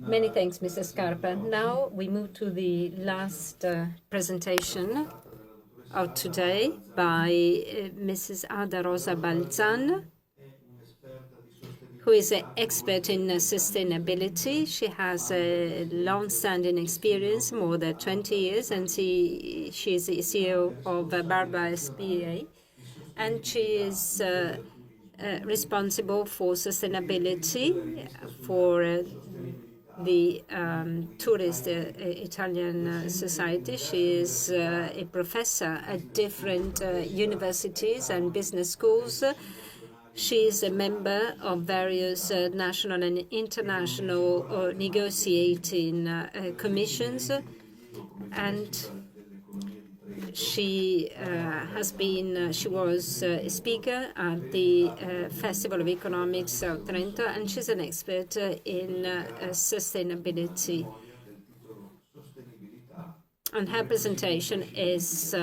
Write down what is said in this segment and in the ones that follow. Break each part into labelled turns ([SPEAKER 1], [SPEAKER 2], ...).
[SPEAKER 1] Many thanks, Mr. Scarpa. Now we move to the last presentation of today by Mrs. Ada Rosa Balzan, who is an expert in sustainability. She has a long-standing experience, more than 20 years, and she is the CEO of Barba SPA, and she is responsible for sustainability for the tourist Italian society. She is a professor at different universities and business schools. She is a member of various national and international negotiating commissions, and she was a speaker at the Festival of Economics of Trento, and she's an expert in sustainability. And her presentation is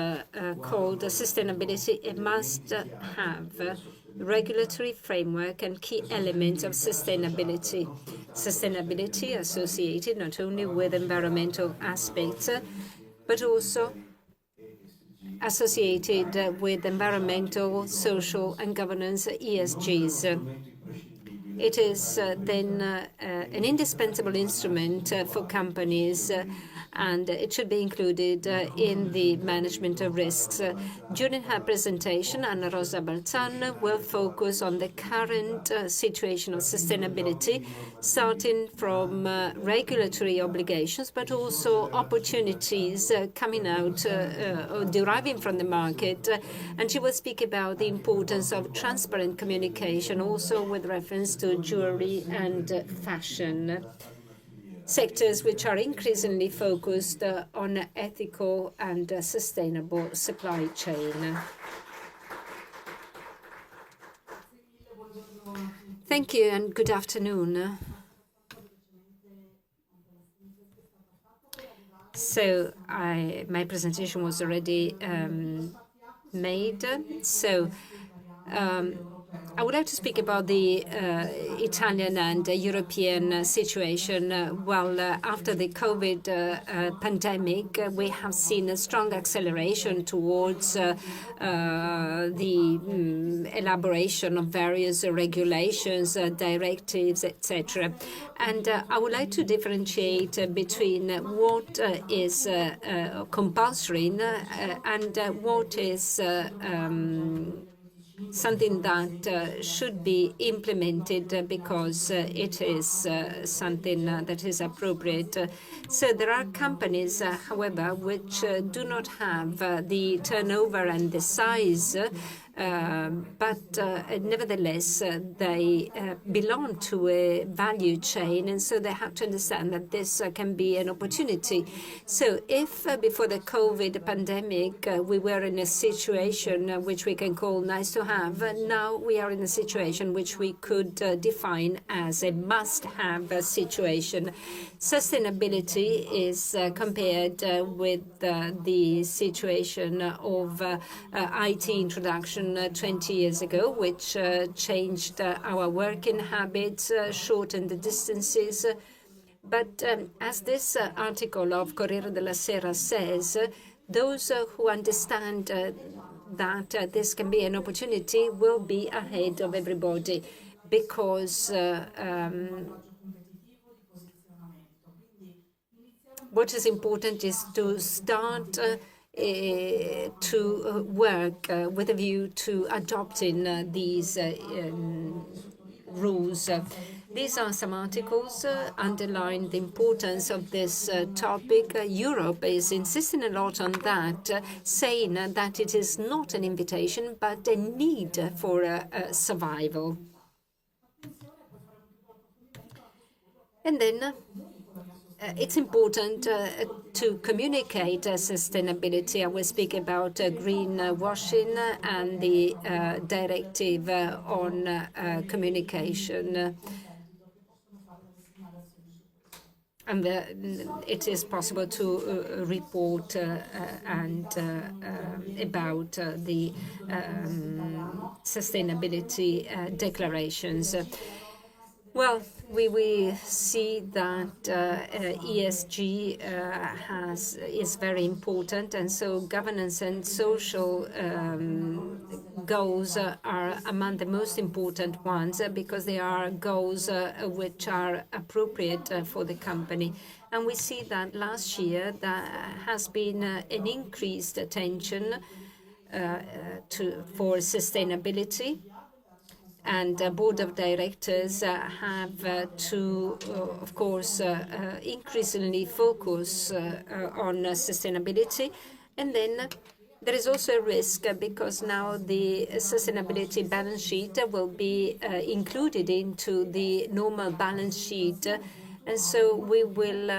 [SPEAKER 1] called Sustainability, a Must-Have Regulatory Framework and Key Elements of Sustainability. Sustainability associated not only with environmental aspects, but also associated with environmental, social, and governance ESGs. It is then an indispensable instrument for companies, and it should be included in the management of risks. During her presentation, Anna Rosa Balzan will focus on the current situation of sustainability, starting from regulatory obligations, but also opportunities coming out or deriving from the market. And she will speak about the importance of transparent communication, also with reference to jewelry and fashion, sectors which are increasingly focused on ethical and sustainable supply chain. Thank you and good afternoon. So my presentation was already made. So I would like to speak about the Italian and European situation. After the COVID pandemic, we have seen a strong acceleration towards the elaboration of various regulations, directives, etc. And I would like to differentiate between what is compulsory and what is something that should be implemented because it is something that is appropriate. So there are companies, however, which do not have the turnover and the size, but nevertheless they belong to a value chain, and so they have to understand that this can be an opportunity. So if before the COVID pandemic we were in a situation which we can call nice to have, now we are in a situation which we could define as a must-have situation. Sustainability is compared with the situation of IT introduction 20 years ago, which changed our working habits, shortened the distances. But as this article of Corriere della Sera says, those who understand that this can be an opportunity will be ahead of everybody, because what is important is to start to work with a view to adopting these rules. These are some articles underline the importance of this topic. Europe is insisting a lot on that, saying that it is not an invitation but a need for survival. And then it's important to communicate sustainability. I will speak about greenwashing and the directive on communication. And it is possible to report and about the sustainability declarations. Well, we see that ESG is very important, and so governance and social goals are among the most important ones because they are goals which are appropriate for the company. And we see that last year there has been an increased attention for sustainability. And the board of directors have to, of course, increasingly focus on sustainability. And then there is also a risk because now the sustainability balance sheet will be included into the normal balance sheet. And so we will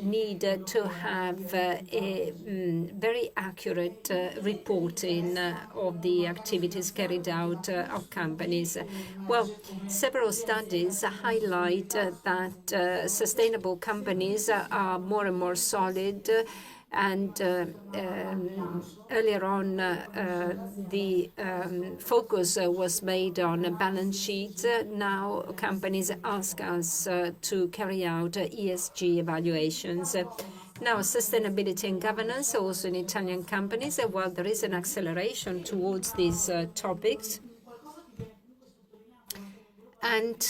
[SPEAKER 1] need to have a very accurate reporting of the activities carried out of companies. Well, several studies highlight that sustainable companies are more and more solid. And earlier on, the focus was made on a balance sheet. Now companies ask us to carry out ESG evaluations. Now, sustainability and governance, also in Italian companies, while there is an acceleration towards these topics. And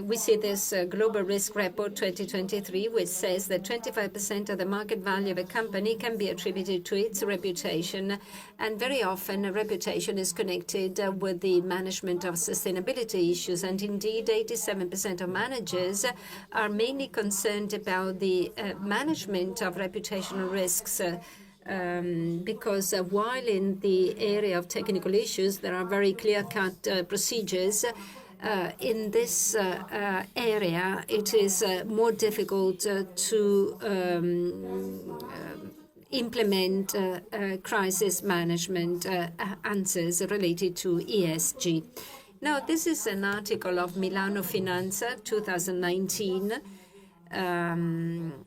[SPEAKER 1] we see this Global Risk Report 2023, which says that 25% of the market value of a company can be attributed to its reputation. And very often, a reputation is connected with the management of sustainability issues. And indeed, 87% of managers are mainly concerned about the management of reputational risks. Because while in the area of technical issues, there are very clear-cut procedures, in this area, it is more difficult to implement crisis management answers related to ESG. Now, this is an article of Milano Finanza 2019,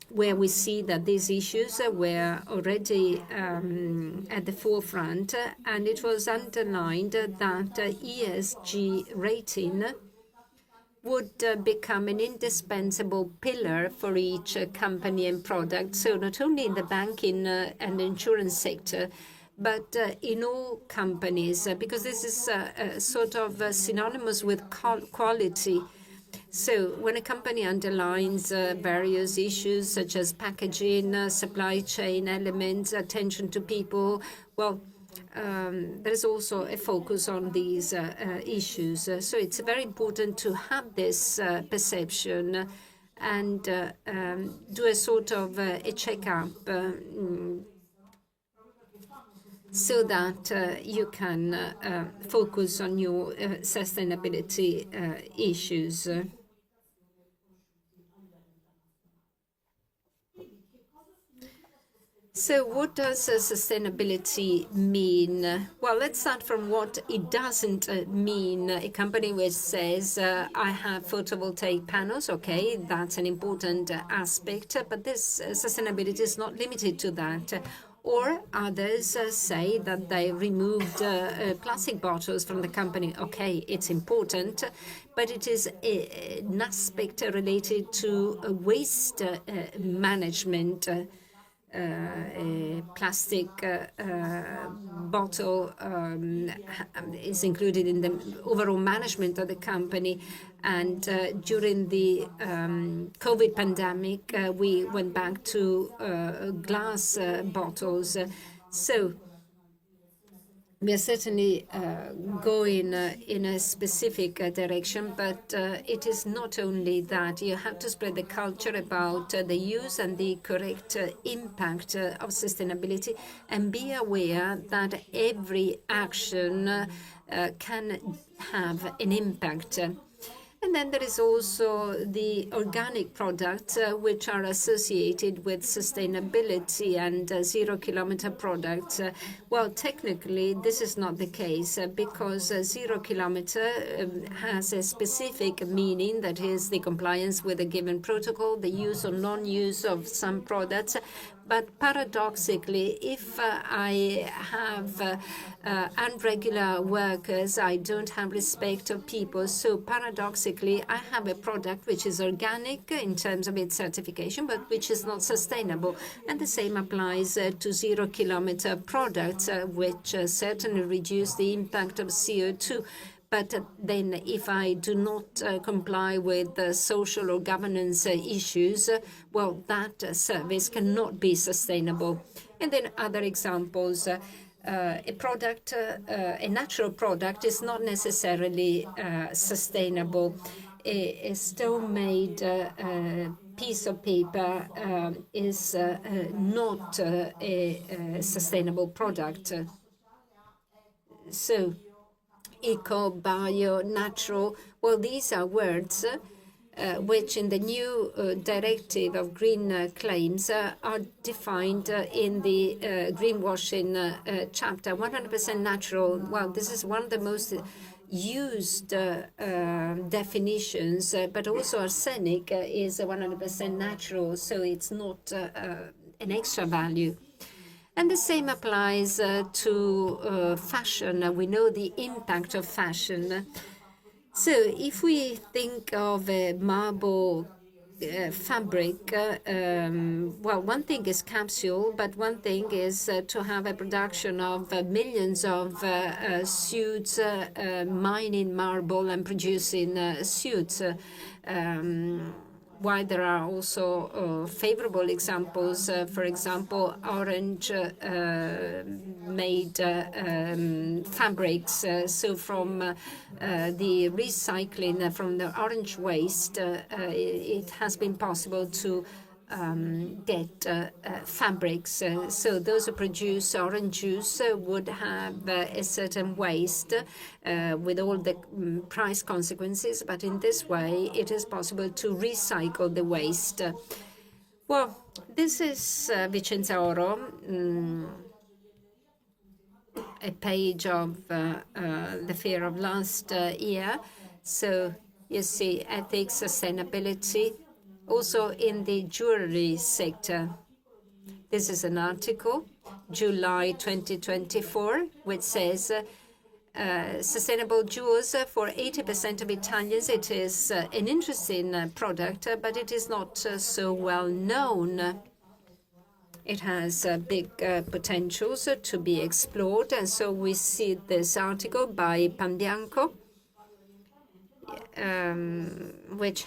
[SPEAKER 1] where we see that these issues were already at the forefront, and it was underlined that ESG rating would become an indispensable pillar for each company and product. So not only in the banking and insurance sector, but in all companies, because this is sort of synonymous with quality. So when a company underlines various issues such as packaging, supply chain elements, attention to people, well, there is also a focus on these issues. So it's very important to have this perception and do a sort of a checkup so that you can focus on your sustainability issues. So what does sustainability mean? Well, let's start from what it doesn't mean. A company which says, I have photovoltaic panels, okay, that's an important aspect, but this sustainability is not limited to that. Or others say that they removed plastic bottles from the company. Okay, it's important, but it is an aspect related to waste management. A plastic bottle is included in the overall management of the company. And during the COVID pandemic, we went back to glass bottles. So we are certainly going in a specific direction, but it is not only that. You have to spread the culture about the use and the correct impact of sustainability, and be aware that every action can have an impact. And then there is also the organic products which are associated with sustainability and zero-kilometer products. Well, technically, this is not the case because zero-kilometer has a specific meaning, that is the compliance with a given protocol, the use or non-use of some products. But paradoxically, if I have unregular workers, I don't have respect of people. So paradoxically, I have a product which is organic in terms of its certification, but which is not sustainable. And the same applies to 0-kilometer products, which certainly reduce the impact of CO2. But then if I do not comply with the social or governance issues, well, that service cannot be sustainable. And then other examples, a product, a natural product is not necessarily sustainable. A stone-made piece of paper is not a sustainable product. So eco, bio, natural, well, these are words which in the new directive of green claims are defined in the greenwashing chapter. 100% natural, well, this is one of the most used definitions, but also arsenic is 100% natural, so it's not an extra value. And the same applies to fashion. We know the impact of fashion. So if we think of a marble fabric, well, one thing is capsule, but one thing is to have a production of millions of suits, mining marble and producing suits. While there are also favorable examples, for example, orange made fabrics. So from the recycling from the orange waste, it has been possible to get fabrics. So those who produce orange juice would have a certain waste with all the price consequences, but in this way it is possible to recycle the waste. Well, this is Vicenza Oro, a page of the fair of last year. So you see ethics, sustainability, also in the jewelry sector. This is an article, July 2024, which says sustainable jewels for 80% of Italians. It is an interesting product, but it is not so well known. It has big potentials to be explored. And so we see this article by Panbianco, which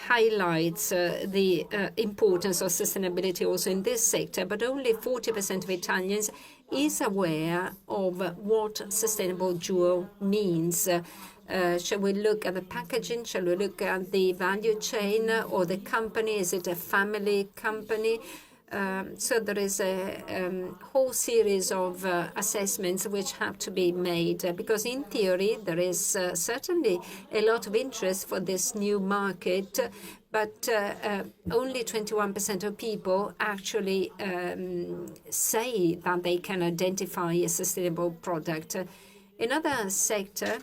[SPEAKER 1] highlights the importance of sustainability also in this sector, but only 40% of Italians is aware of what sustainable jewel means. Shall we look at the packaging? Shall we look at the value chain or the company? Is it a family company? So there is a whole series of assessments which have to be made because in theory there is certainly a lot of interest for this new market, but only 21% of people actually say that they can identify a sustainable product. Another sector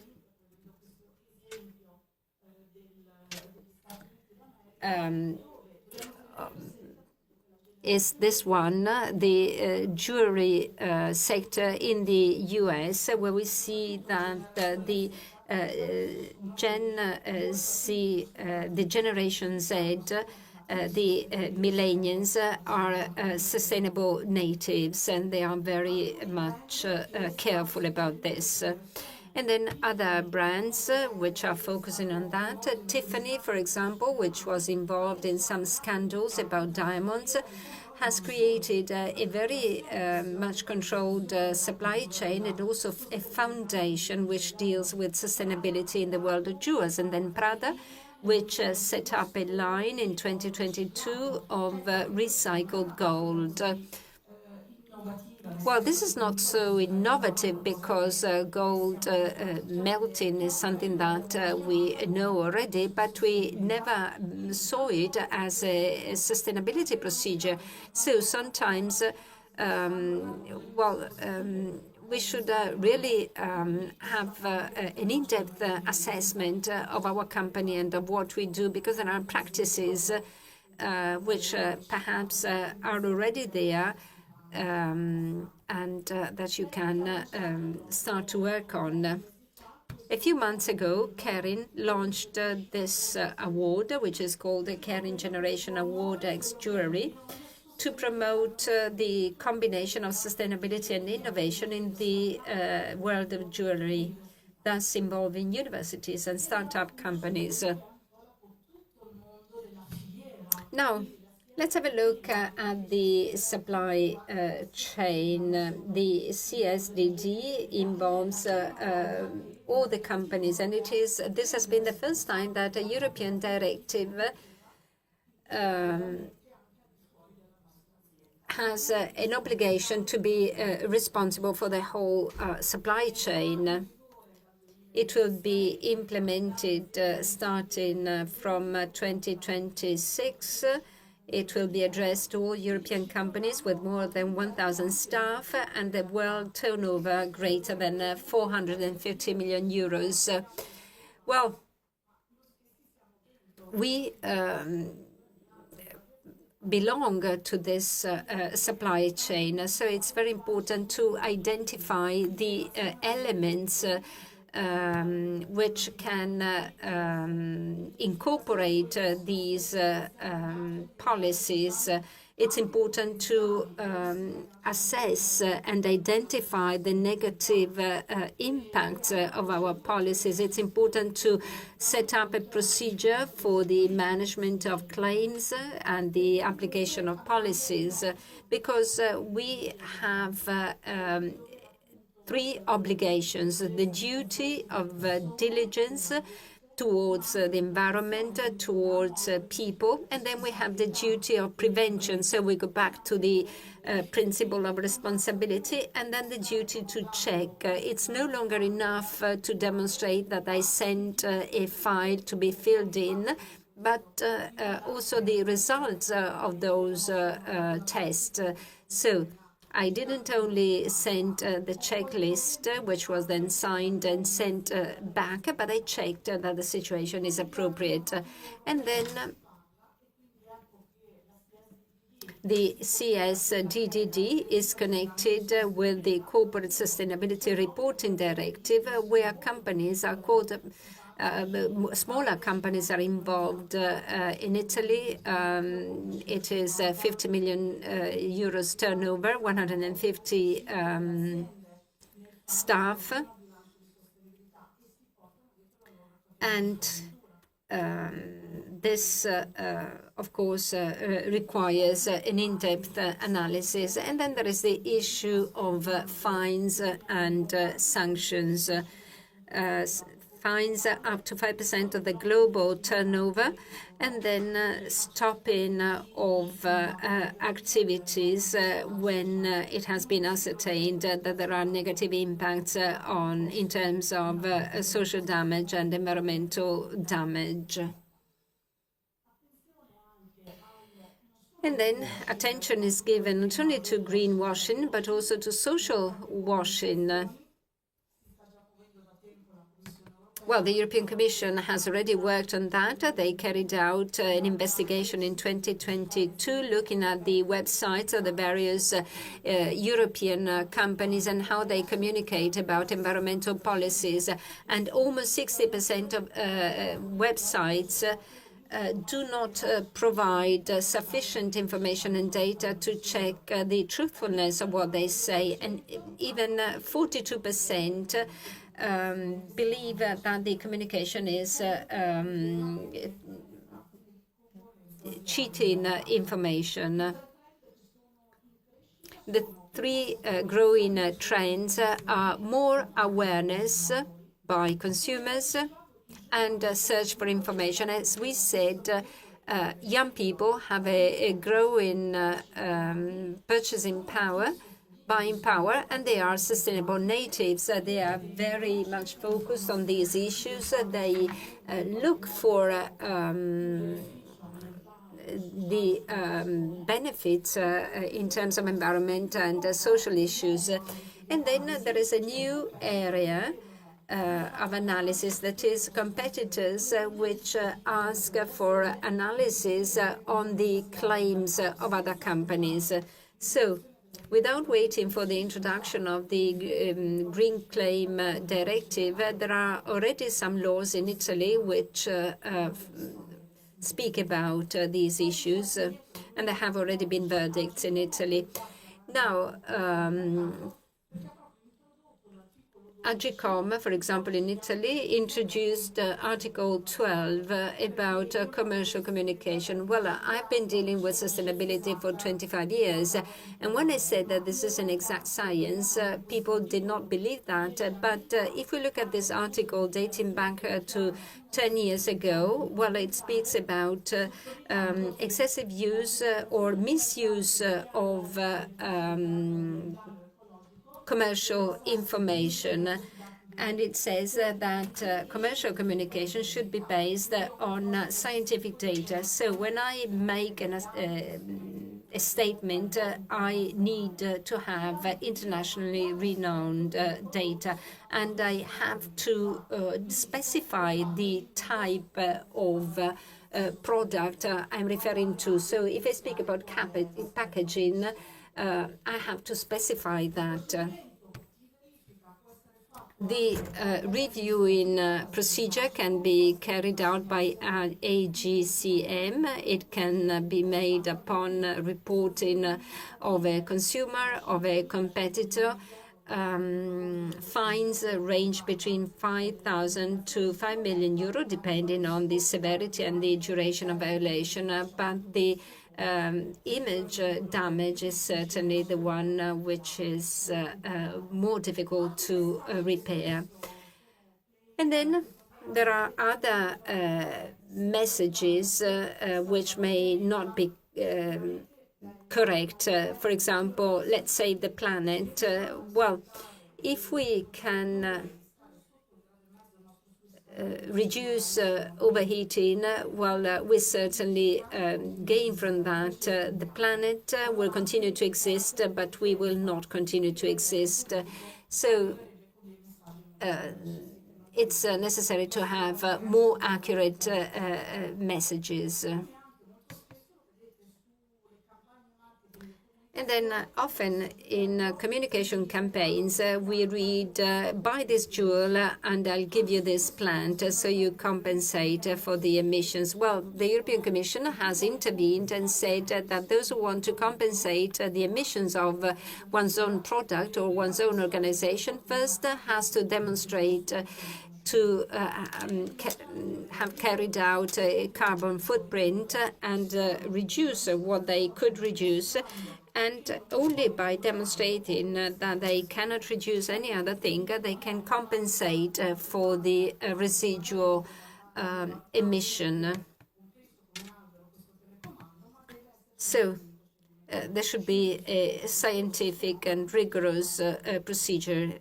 [SPEAKER 1] is this one, the jewelry sector in the US, where we see that the Gen Z, the Generation Z, the millennials are sustainable natives, and they are very much careful about this. And then other brands which are focusing on that. Tiffany, for example, which was involved in some scandals about diamonds, has created a very much controlled supply chain and also a foundation which deals with sustainability in the world of jewels. And then Prada, which set up a line in 2022 of recycled gold. Well, this is not so innovative because gold melting is something that we know already, but we never saw it as a sustainability procedure. So sometimes, we should really have an in-depth assessment of our company and of what we do, because there are practices which perhaps are already there and that you can start to work on. A few months ago, Kering launched this award, which is called the Kering Generation Award X Jewelry, to promote the combination of sustainability and innovation in the world of jewelry, thus involving universities and startup companies. Now, let's have a look at the supply chain. The CSDD involves all the companies, and this has been the first time that a European directive has an obligation to be responsible for the whole supply chain. It will be implemented starting from 2026. It will be addressed to all European companies with more than 1,000 staff and a world turnover greater than 450 million euros. Well, we belong to this supply chain, so it's very important to identify the elements which can incorporate these policies. It's important to assess and identify the negative impacts of our policies. It's important to set up a procedure for the management of claims and the application of policies, because we have three obligations: the duty of diligence towards the environment, towards people, and then we have the duty of prevention. So we go back to the principle of responsibility, and then the duty to check. It's no longer enough to demonstrate that I sent a file to be filled in, but also the results of those tests. So I didn't only send the checklist, which was then signed and sent back, but I checked that the situation is appropriate. And then the CSDDD is connected with the Corporate Sustainability Reporting Directive, where companies are called smaller companies are involved. In Italy, it is 50 million euros turnover, 150 staff, and this, of course, requires an in-depth analysis. And then there is the issue of fines and sanctions. Fines up to 5% of the global turnover, and then stopping of activities when it has been ascertained that there are negative impacts in terms of social damage and environmental damage. And then attention is given not only to greenwashing, but also to social washing. Well, the European Commission has already worked on that. They carried out an investigation in 2022 looking at the websites of the various European companies and how they communicate about environmental policies. And almost 60% of websites do not provide sufficient information and data to check the truthfulness of what they say. And even 42% believe that the communication is cheating information. The three growing trends are more awareness by consumers and search for information. As we said, young people have a growing purchasing power, buying power, and they are sustainable natives. They are very much focused on these issues. They look for the benefits in terms of environment and social issues. And then there is a new area of analysis, that is, competitors which ask for analysis on the claims of other companies. So, without waiting for the introduction of the Green Claim Directive, there are already some laws in Italy which speak about these issues, and there have already been verdicts in Italy. Now, Agcom, for example, in Italy, introduced Article 12 about commercial communication. Well, I've been dealing with sustainability for 25 years, and when I said that this is an exact science, people did not believe that. But if we look at this article dating back to 10 years ago, well, it speaks about excessive use or misuse of commercial information, and it says that commercial communication should be based on scientific data. So when I make a statement, I need to have internationally renowned data, and I have to specify the type of product I'm referring to. So if I speak about packaging, I have to specify that. The reviewing procedure can be carried out by AGCM. It can be made upon reporting of a consumer, of a competitor. Fines range between 5,000 to 5 million euro, depending on the severity and the duration of violation. But the image damage is certainly the one which is more difficult to repair. And then there are other messages which may not be correct. For example, let's save the planet. Well, if we can reduce overheating, well, we certainly gain from that. The planet will continue to exist, but we will not continue to exist. So it's necessary to have more accurate messages. And then often in communication campaigns, we read, buy this jewel and I'll give you this plant so you compensate for the emissions. Well, the European Commission has intervened and said that those who want to compensate the emissions of one's own product or one's own organization first has to demonstrate to have carried out a carbon footprint and reduce what they could reduce. And only by demonstrating that they cannot reduce any other thing, they can compensate for the residual emission. So there should be a scientific and rigorous procedure.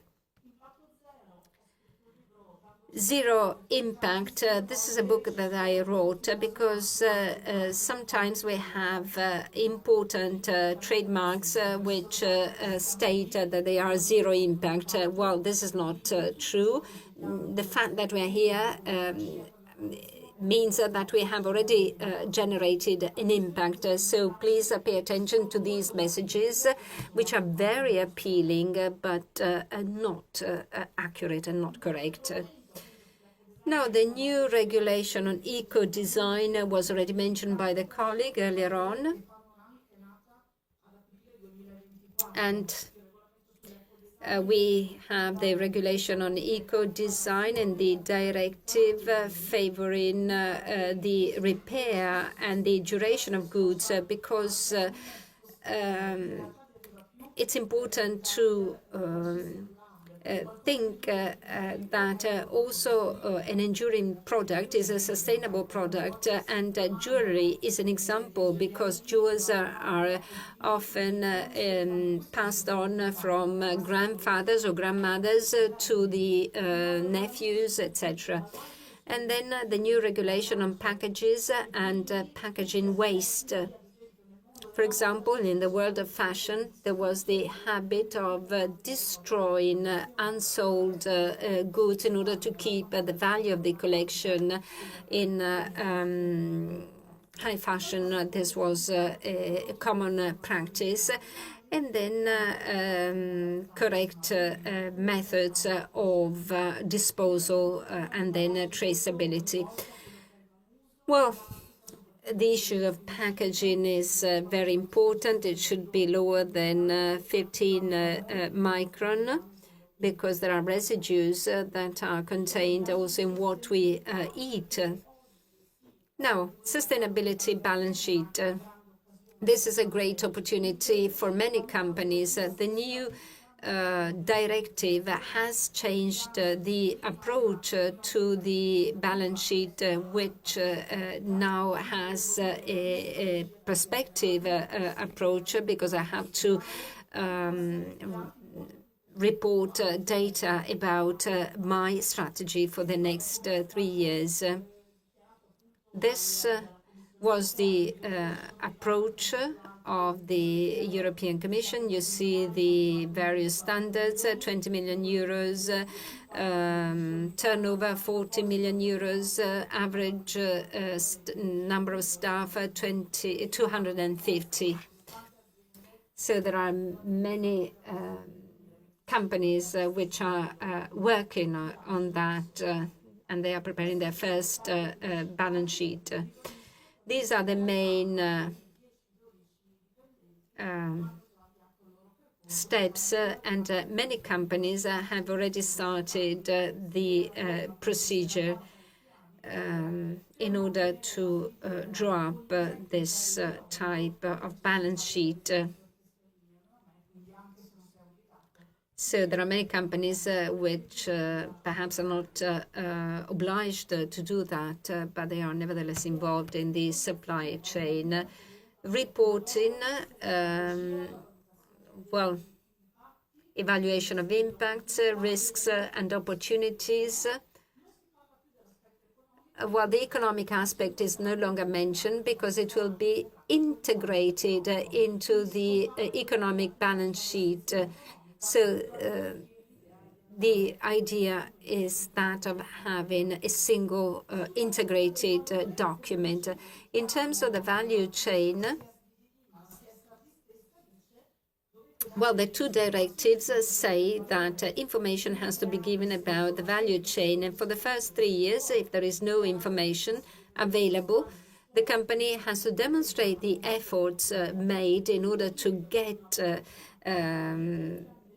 [SPEAKER 1] Zero Impact. This is a book that I wrote because sometimes we have important trademarks which state that they are zero impact. Well, this is not true. The fact that we are here means that we have already generated an impact. So please pay attention to these messages, which are very appealing, but not accurate and not correct. Now, the new regulation on eco-design was already mentioned by the colleague earlier on. And we have the regulation on eco-design and the directive favoring the repair and the duration of goods because it's important to think that also an enduring product is a sustainable product, and jewelry is an example because jewels are often passed on from grandfathers or grandmothers to the nephews, etc. And then the new regulation on packages and packaging waste. For example, in the world of fashion, there was the habit of destroying unsold goods in order to keep the value of the collection. In high fashion, this was a common practice. And then correct methods of disposal and then traceability. Well, the issue of packaging is very important. It should be lower than 15 micron because there are residues that are contained also in what we eat. Now, sustainability balance sheet. This is a great opportunity for many companies. The new directive has changed the approach to the balance sheet, which now has a perspective approach because I have to report data about my strategy for the next 3 years. This was the approach of the European Commission. You see the various standards, 20 million euros, turnover 40 million euros, average number of staff 250. So there are many companies which are working on that, and they are preparing their first balance sheet. These are the main steps, and many companies have already started the procedure in order to draw up this type of balance sheet. So there are many companies which perhaps are not obliged to do that, but they are nevertheless involved in the supply chain. Reporting, well, evaluation of impacts, risks, and opportunities. Well, the economic aspect is no longer mentioned because it will be integrated into the economic balance sheet. So the idea is that of having a single integrated document. In terms of the value chain, well, the two directives say that information has to be given about the value chain. And for the first 3 years, if there is no information available, the company has to demonstrate the efforts made in order to get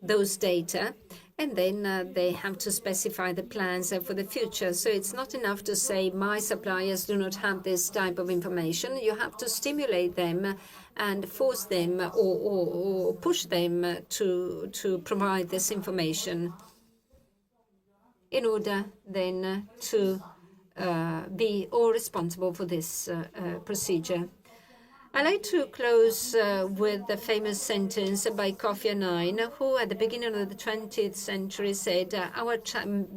[SPEAKER 1] those data, and then they have to specify the plans for the future. So it's not enough to say my suppliers do not have this type of information. You have to stimulate them and force them or push them to provide this information in order then to be all responsible for this procedure. I like to close with the famous sentence by Kofi Annan, who at the beginning of the 20th century said, our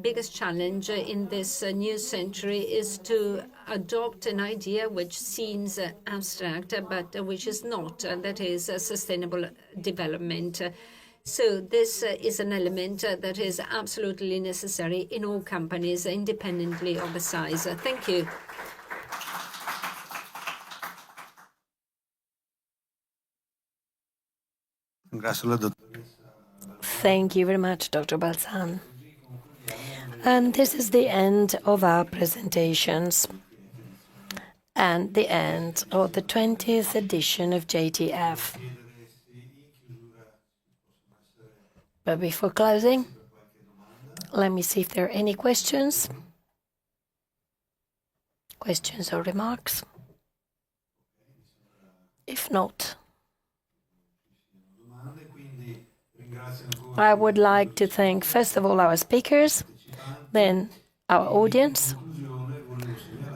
[SPEAKER 1] biggest challenge in this new century is to adopt an idea which seems abstract, but which is not, that is sustainable development. So this is an element that is absolutely necessary in all companies, independently of the size. Thank you.
[SPEAKER 2] Thank you very much, Dr. Balzan. And this is the end of our presentations and the end of the 20th edition of JTF. But before closing, let me see if there are any questions. Questions or remarks? If not, I would like to thank, first of all, our speakers, then our audience,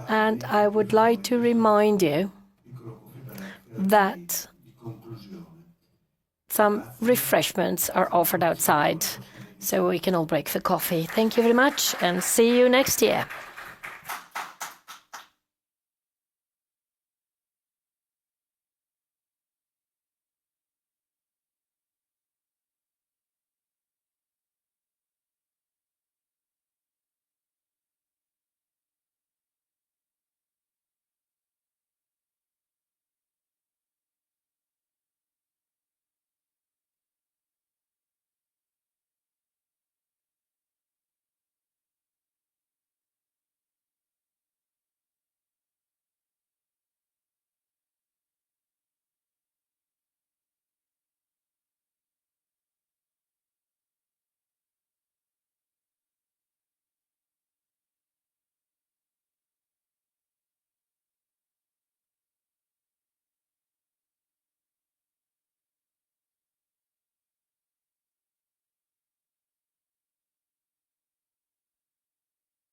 [SPEAKER 2] and I would like to remind you that some refreshments are offered outside, so we can all break for coffee. Thank you very much, and see you next year.